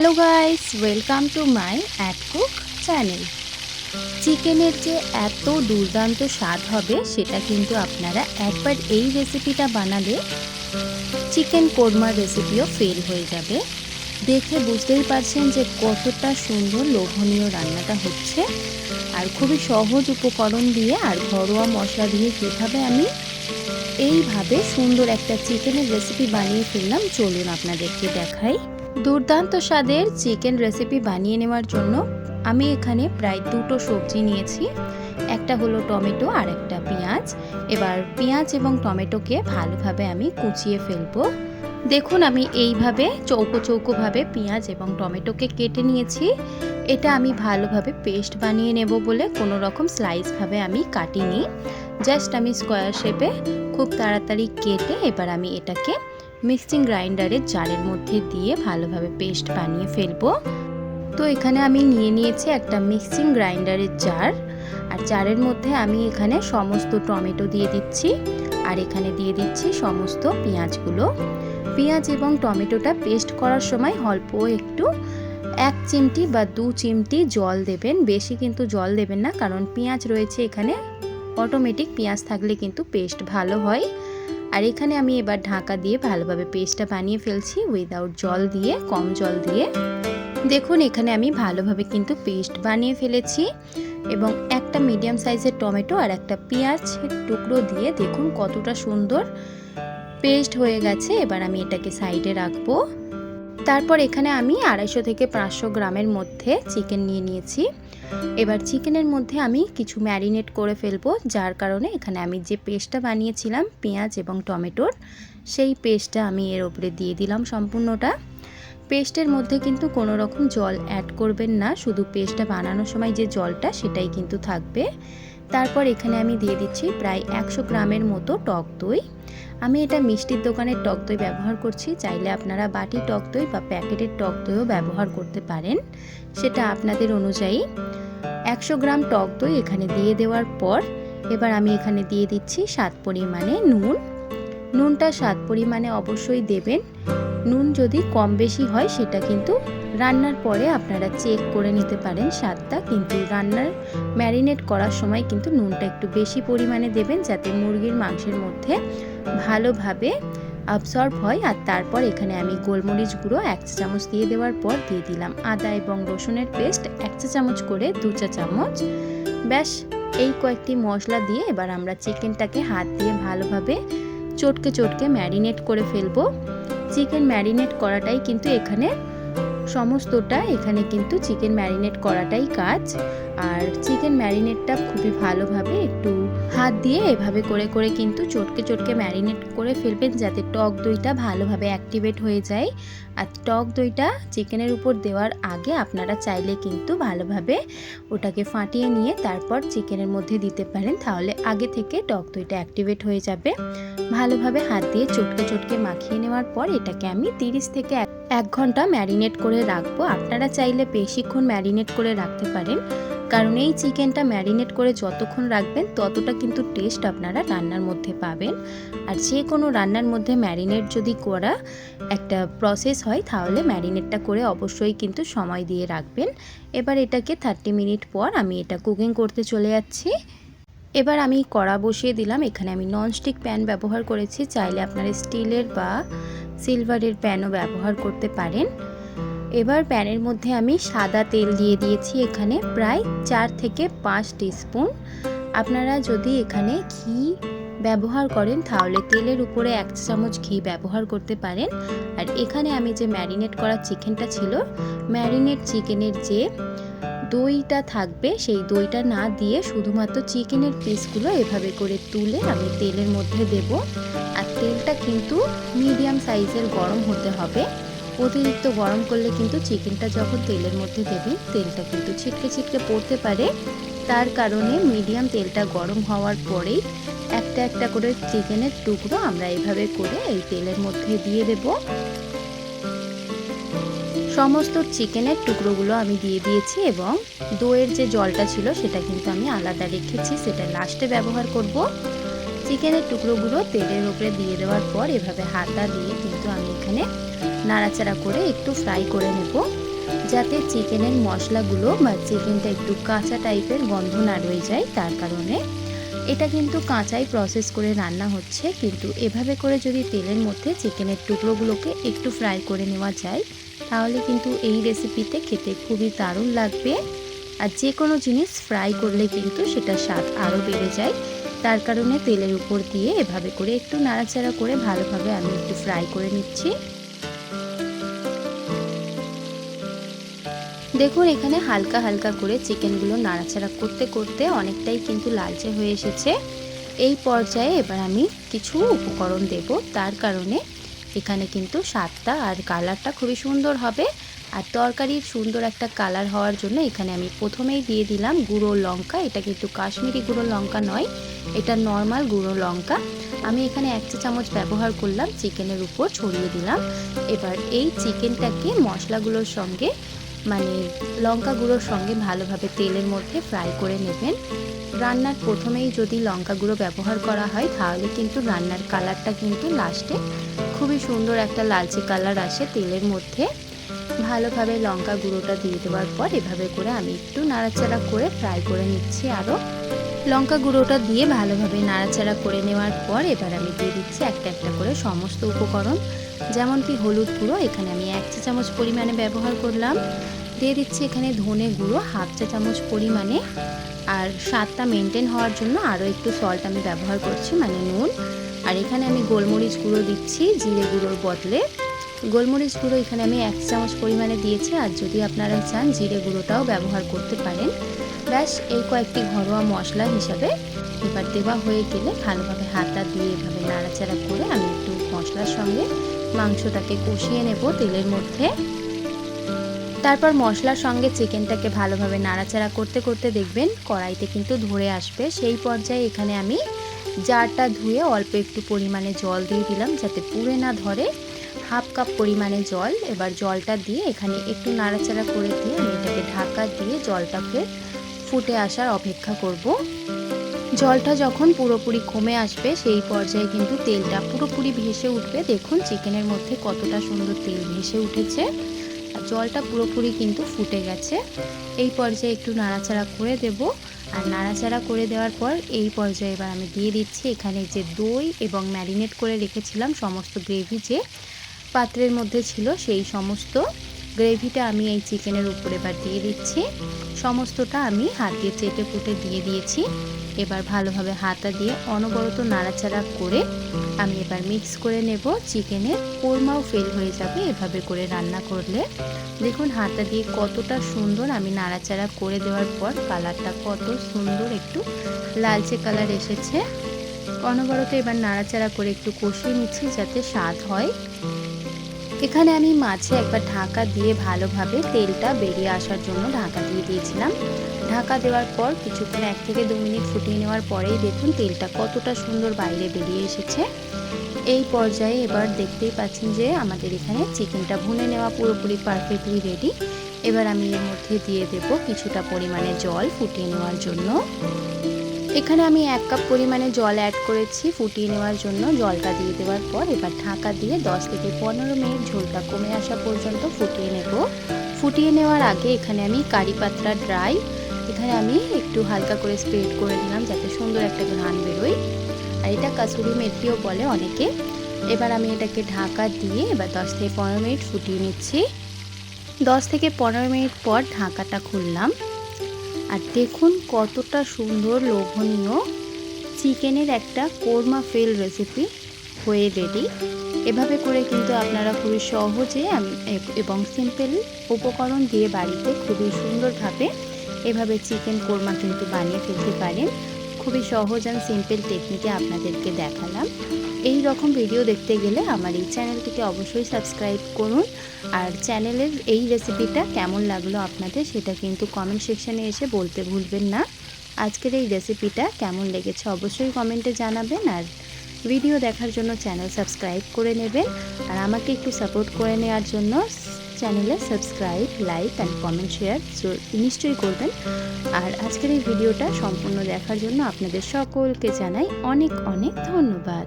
Hello guys, welcome to my at cook channel. চিকেনের যে এত দুর্দান্ত স্বাদ হবে সেটা কিন্তু আপনারা একবার এই রেসিপিটা বানালে চিকেন কোরমার রেসিপিও ফেল হয়ে যাবে। দেখে বুঝতেই পারছেন যে কতটা সুন্দর লোভনীয় রান্নাটা হচ্ছে, আর খুবই সহজ উপকরণ দিয়ে আর ঘরোয়া মশলা দিয়ে কীভাবে আমি এইভাবে সুন্দর একটা চিকেনের রেসিপি বানিয়ে ফেললাম, চলুন আপনাদেরকে দেখাই। দুর্দান্ত স্বাদের চিকেন রেসিপি বানিয়ে নেওয়ার জন্য আমি এখানে প্রায় দুটো সবজি নিয়েছি। একটা হলো টমেটো আর একটা পেঁয়াজ। এবার পেঁয়াজ এবং টমেটোকে ভালোভাবে আমি কুচিয়ে ফেলবো। দেখুন, আমি এইভাবে চৌকো চৌকোভাবে পেঁয়াজ এবং টমেটোকে কেটে নিয়েছি। এটা আমি ভালোভাবে পেস্ট বানিয়ে নেব বলে কোনো রকম স্লাইসভাবে আমি কাটিনি, জাস্ট আমি স্কোয়ার শেপে খুব তাড়াতাড়ি কেটে এবার আমি এটাকে মিক্সিং গ্রাইন্ডারের জারের মধ্যে দিয়ে ভালোভাবে পেস্ট বানিয়ে ফেলবো। তো এখানে আমি নিয়ে নিয়েছি একটা মিক্সিং গ্রাইন্ডারের জার, আর জারের মধ্যে আমি এখানে সমস্ত টমেটো দিয়ে দিচ্ছি আর এখানে দিয়ে দিচ্ছি সমস্ত পেঁয়াজগুলো। পেঁয়াজ এবং টমেটোটা পেস্ট করার সময় অল্প একটু 1 চিমটি বা 2 চিমটি জল দেবেন, বেশি কিন্তু জল দেবেন না, কারণ পেঁয়াজ রয়েছে এখানে, অটোমেটিক পেঁয়াজ থাকলে কিন্তু পেস্ট ভালো হয়। আর এখানে আমি এবার ঢাকা দিয়ে ভালোভাবে পেস্টটা বানিয়ে ফেলছি উইদাউট জল দিয়ে, কম জল দিয়ে। দেখুন, এখানে আমি ভালোভাবে কিন্তু পেস্ট বানিয়ে ফেলেছি এবং একটা মিডিয়াম সাইজের টমেটো আর একটা পেঁয়াজের টুকরো দিয়ে দেখুন কতটা সুন্দর পেস্ট হয়ে গেছে। এবার আমি এটাকে সাইডে রাখবো। তারপর এখানে আমি 250 থেকে 500 গ্রামের মধ্যে চিকেন নিয়ে নিয়েছি। এবার চিকেনের মধ্যে আমি কিছু ম্যারিনেট করে ফেলবো, যার কারণে এখানে আমি যে পেস্টটা বানিয়েছিলাম পেঁয়াজ এবং টমেটোর, সেই পেস্টটা আমি এর উপরে দিয়ে দিলাম সম্পূর্ণটা। পেস্টের মধ্যে কিন্তু কোনো রকম জল অ্যাড করবেন না, শুধু পেস্টটা বানানোর সময় যে জলটা সেটাই কিন্তু থাকবে। তারপর এখানে আমি দিয়ে দিচ্ছি প্রায় 100 গ্রামের মতো টক দই। আমি এটা মিষ্টির দোকানের টক দই ব্যবহার করছি, চাইলে আপনারা বাটি টক দই বা প্যাকেটের টক দইও ব্যবহার করতে পারেন, সেটা আপনাদের অনুযায়ী। 100 গ্রাম টক দই এখানে দিয়ে দেওয়ার পর এবার আমি এখানে দিয়ে দিচ্ছি স্বাদ পরিমাণে নুন। নুনটা স্বাদ পরিমাণে অবশ্যই দেবেন। নুন যদি কম বেশি হয় সেটা কিন্তু রান্নার পরে আপনারা চেক করে নিতে পারেন স্বাদটা, কিন্তু রান্নার ম্যারিনেট করার সময় কিন্তু নুনটা একটু বেশি পরিমাণে দেবেন, যাতে মুরগির মাংসের মধ্যে ভালোভাবে অ্যাবসর্ব হয়। আর তারপর এখানে আমি গোলমরিচ গুঁড়ো 1 চা চামচ দিয়ে দেওয়ার পর দিয়ে দিলাম আদা এবং রসুনের পেস্ট 1 চা চামচ করে 2 চা চামচ। ব্যাস, এই কয়েকটি মশলা দিয়ে এবার আমরা চিকেনটাকে হাত দিয়ে ভালোভাবে চটকে চটকে ম্যারিনেট করে ফেলবো। চিকেন ম্যারিনেট করাটাই কিন্তু এখানে সমস্তটা, এখানে কিন্তু চিকেন ম্যারিনেট করাটাই কাজ। আর চিকেন ম্যারিনেটটা খুবই ভালোভাবে একটু হাত দিয়ে এভাবে করে করে কিন্তু চটকে চটকে ম্যারিনেট করে ফেলবেন, যাতে টক দইটা ভালোভাবে অ্যাক্টিভেট হয়ে যায়। আর টক দইটা চিকেনের উপর দেওয়ার আগে আপনারা চাইলে কিন্তু ভালোভাবে ওটাকে ফাটিয়ে নিয়ে তারপর চিকেনের মধ্যে দিতে পারেন, তাহলে আগে থেকে টক দইটা অ্যাক্টিভেট হয়ে যাবে। ভালোভাবে হাত দিয়ে চটকে চটকে মাখিয়ে নেওয়ার পর এটাকে আমি 30 থেকে 1 ঘন্টা ম্যারিনেট করে রাখবো। আপনারা চাইলে বেশিক্ষণ ম্যারিনেট করে রাখতে পারেন, কারণ এই চিকেনটা ম্যারিনেট করে যতক্ষণ রাখবেন ততটা কিন্তু টেস্ট আপনারা রান্নার মধ্যে পাবেন। আর যে কোনো রান্নার মধ্যে ম্যারিনেট যদি করা একটা প্রসেস হয়, তাহলে ম্যারিনেটটা করে অবশ্যই কিন্তু সময় দিয়ে রাখবেন। এবার এটাকে 30 মিনিট পর আমি এটা কুকিং করতে চলে যাচ্ছি। এবার আমি কড়া বসিয়ে দিলাম। এখানে আমি ননস্টিক প্যান ব্যবহার করেছি, চাইলে আপনারা স্টিলের বা সিলভারের প্যানও ব্যবহার করতে পারেন। এবার প্যানের মধ্যে আমি সাদা তেল দিয়ে দিয়েছি, এখানে প্রায় 4 থেকে 5 টিস্পুন। আপনারা যদি এখানে ঘি ব্যবহার করেন তাহলে তেলের উপরে 1 চামচ ঘি ব্যবহার করতে পারেন। আর এখানে আমি যে ম্যারিনেট করা চিকেনটা ছিল, ম্যারিনেট চিকেনের যে দইটা থাকবে সেই দইটা না দিয়ে শুধুমাত্র চিকেনের পিসগুলো এভাবে করে তুলে আমি তেলের মধ্যে দেব। আর তেলটা কিন্তু মিডিয়াম সাইজের গরম হতে হবে, অতিরিক্ত গরম করলে কিন্তু চিকেনটা যখন তেলের মধ্যে দেবেন তেলটা কিন্তু ছিটকে ছিটকে পড়তে পারে। তার কারণে মিডিয়াম তেলটা গরম হওয়ার পরেই একটা একটা করে চিকেনের টুকরো আমরা এভাবে করে এই তেলের মধ্যে দিয়ে দেব। সমস্ত চিকেনের টুকরোগুলো আমি দিয়ে দিয়েছি এবং দইয়ের যে জলটা ছিল সেটা কিন্তু আমি আলাদা রেখেছি, সেটা লাস্টে ব্যবহার করব। চিকেনের টুকরোগুলো তেলের উপরে দিয়ে দেওয়ার পর এভাবে হাতা দিয়ে কিন্তু আমি এখানে নাড়াচাড়া করে একটু ফ্রাই করে নেব। যাতে চিকেনের মশলাগুলো বা চিকেনটা একটু কাঁচা টাইপের গন্ধ না রয়ে যায়, তার কারণে। এটা কিন্তু কাঁচাই প্রসেস করে রান্না হচ্ছে, কিন্তু এভাবে করে যদি তেলের মধ্যে চিকেনের টুকরোগুলোকে একটু ফ্রাই করে নেওয়া যায়, তাহলে কিন্তু এই রেসিপিতে খেতে খুবই দারুণ লাগবে। আর যে কোনো জিনিস ফ্রাই করলে কিন্তু সেটার স্বাদ আরও বেড়ে যায়। তার কারণে তেলের উপর দিয়ে এভাবে করে একটু নাড়াচাড়া করে ভালোভাবে আমি একটু ফ্রাই করে নিচ্ছি। দেখুন এখানে হালকা হালকা করে চিকেনগুলো নাড়াচাড়া করতে করতে অনেকটাই কিন্তু লালচে হয়ে এসেছে। এই পর্যায়ে এবার আমি কিছু উপকরণ দেব, তার কারণে এখানে কিন্তু স্বাদটা আর কালারটা খুবই সুন্দর হবে। আর তরকারির সুন্দর একটা কালার হওয়ার জন্য এখানে আমি প্রথমেই দিয়ে দিলাম গুঁড়ো লঙ্কা। এটা কিন্তু কাশ্মীরি গুঁড়ো লঙ্কা নয়, এটা নর্মাল গুঁড়ো লঙ্কা। আমি এখানে 1 চা চামচ ব্যবহার করলাম, চিকেনের উপর ছড়িয়ে দিলাম। এবার এই চিকেনটাকে মশলাগুলোর সঙ্গে মানে লঙ্কা গুঁড়োর সঙ্গে ভালোভাবে তেলের মধ্যে ফ্রাই করে নেবেন। রান্নার প্রথমেই যদি লঙ্কা গুঁড়ো ব্যবহার করা হয়, তাহলে কিন্তু রান্নার কালারটা কিন্তু লাস্টে খুবই সুন্দর একটা লালচে কালার আসে তেলের মধ্যে। ভালোভাবে লঙ্কা গুঁড়োটা দিয়ে দেওয়ার পর এভাবে করে আমি একটু নাড়াচাড়া করে ফ্রাই করে নিচ্ছি। আরও লঙ্কা গুঁড়োটা দিয়ে ভালোভাবে নাড়াচাড়া করে নেওয়ার পর এবার আমি দিয়ে দিচ্ছি একটা একটা করে সমস্ত উপকরণ। যেমন কি হলুদ গুঁড়ো এখানে আমি 1 চা চামচ পরিমাণে ব্যবহার করলাম। দিয়ে দিচ্ছি এখানে ধনে গুঁড়ো 1/2 চা চামচ পরিমাণে। আর স্বাদটা মেনটেন হওয়ার জন্য আরও একটু সল্ট আমি ব্যবহার করছি, মানে নুন। আর এখানে আমি গোলমরিচ গুঁড়ো দিচ্ছি জিরে গুঁড়োর বদলে। গোলমরিচ গুঁড়ো এখানে আমি 1 চামচ পরিমাণে দিয়েছি, আর যদি আপনারা চান জিরে গুঁড়োটাও ব্যবহার করতে পারেন। ব্যাস এই কয়েকটি ঘরোয়া মশলা হিসাবে এবার দেওয়া হয়ে গেলে ভালোভাবে হাতটা দিয়ে এভাবে নাড়াচাড়া করে আমি একটু মশলার সঙ্গে মাংসটাকে কষিয়ে নেব তেলের মধ্যে। তারপর মশলার সঙ্গে চিকেনটাকে ভালোভাবে নাড়াচাড়া করতে করতে দেখবেন কড়াইতে কিন্তু ধরে আসবে। সেই পর্যায়ে এখানে আমি জারটা ধুয়ে অল্প একটু পরিমাণে জল দিয়ে দিলাম, যাতে পুড়ে না ধরে। 1/2 কাপ পরিমাণে জল। এবার জলটা দিয়ে এখানে একটু নাড়াচাড়া করে দিয়ে আমি এটাকে ঢাকা দিয়ে জলটাকে ফুটে আসার অপেক্ষা করব। জলটা যখন পুরোপুরি কমে আসবে, সেই পর্যায়ে কিন্তু তেলটা পুরোপুরি ভেসে উঠবে। দেখুন চিকেনের মধ্যে কতটা সুন্দর তেল ভেসে উঠেছে, আর জলটা পুরোপুরি কিন্তু ফুটে গেছে। এই পর্যায়ে একটু নাড়াচাড়া করে দেব। আর নাড়াচাড়া করে দেওয়ার পর এই পর্যায়ে এবার আমি দিয়ে দিচ্ছি এখানে যে দই এবং ম্যারিনেট করে রেখেছিলাম সমস্ত গ্রেভি যে পাত্রের মধ্যে ছিল, সেই সমস্ত গ্রেভিটা আমি এই চিকেনের উপর এবার দিয়ে দিচ্ছি। সমস্তটা আমি হাত দিয়ে চেটে পুটে দিয়ে দিয়েছি। এবার ভালোভাবে হাতা দিয়ে অনবরত নাড়াচাড়া করে আমি এবার মিক্স করে নেব। চিকেনের কোরমাও ফেল হয়ে যাবে এভাবে করে রান্না করলে। দেখুন হাতা দিয়ে কতটা সুন্দর আমি নাড়াচাড়া করে দেওয়ার পর কালারটা কত সুন্দর একটু লালচে কালার এসেছে। অনবরত এবার নাড়াচাড়া করে একটু কষিয়ে নিচ্ছি যাতে স্বাদ হয়। এখানে আমি মাছে একবার ঢাকা দিয়ে ভালোভাবে তেলটা বেরিয়ে আসার জন্য ঢাকা দিয়ে দিয়েছিলাম। ঢাকা দেওয়ার পর কিছুক্ষণ 1 থেকে 2 মিনিট ফুটিয়ে নেওয়ার পরেই দেখুন তেলটা কতটা সুন্দর বাইরে বেরিয়ে এসেছে। এই পর্যায়ে এবার দেখতেই পাচ্ছেন যে আমাদের এখানে চিকেনটা ভুনে নেওয়া পুরোপুরি পারফেক্টলি রেডি। এবার আমি এর মধ্যে দিয়ে দেব কিছুটা পরিমাণে জল ফুটিয়ে নেওয়ার জন্য। এখানে আমি 1 কাপ পরিমাণে জল অ্যাড করেছি ফুটিয়ে নেওয়ার জন্য। জলটা দিয়ে দেওয়ার পর এবার ঢাকা দিয়ে 10 থেকে 15 মিনিট ঝোলটা কমে আসা পর্যন্ত ফুটিয়ে নেব। ফুটিয়ে নেওয়ার আগে এখানে আমি কারি পাতা ড্রাই এখানে আমি একটু হালকা করে স্প্রেড করে দিলাম, যাতে সুন্দর একটা ঘ্রাণ বেরোয়। আর এটা কাসুরি মেথিও বলে অনেকে। এবার আমি এটাকে ঢাকা দিয়ে এবার 10 থেকে 15 মিনিট ফুটিয়ে নিচ্ছি। 10 থেকে 15 মিনিট পর ঢাকাটা খুললাম, আর দেখুন কতটা সুন্দর লোভনীয় চিকেনের একটা কোরমা ফেল রেসিপি হয়ে রেডি। এভাবে করে কিন্তু আপনারা খুবই সহজে এবং সিম্পল উপকরণ দিয়ে বাড়িতে খুবই সুন্দরভাবে এভাবে চিকেন কোরমা কিন্তু বানিয়ে ফেলতে পারেন। খুবই সহজ আর সিম্পল টেকনিকে আপনাদেরকে দেখালাম। এই রকম ভিডিও দেখতে গেলে আমার এই চ্যানেলটিকে অবশ্যই সাবস্ক্রাইব করুন। আর চ্যানেলের এই রেসিপিটা কেমন লাগলো আপনাদের সেটা কিন্তু কমেন্ট সেকশানে এসে বলতে ভুলবেন না। আজকের এই রেসিপিটা কেমন লেগেছে অবশ্যই কমেন্টে জানাবেন। আর ভিডিও দেখার জন্য চ্যানেল সাবস্ক্রাইব করে নেবেন। আর আমাকে একটু সাপোর্ট করে নেওয়ার জন্য চ্যানেলে subscribe, like and comment share নিশ্চয়ই করবেন। আর আজকের এই ভিডিওটা সম্পূর্ণ দেখার জন্য আপনাদের সকলকে জানাই অনেক অনেক ধন্যবাদ।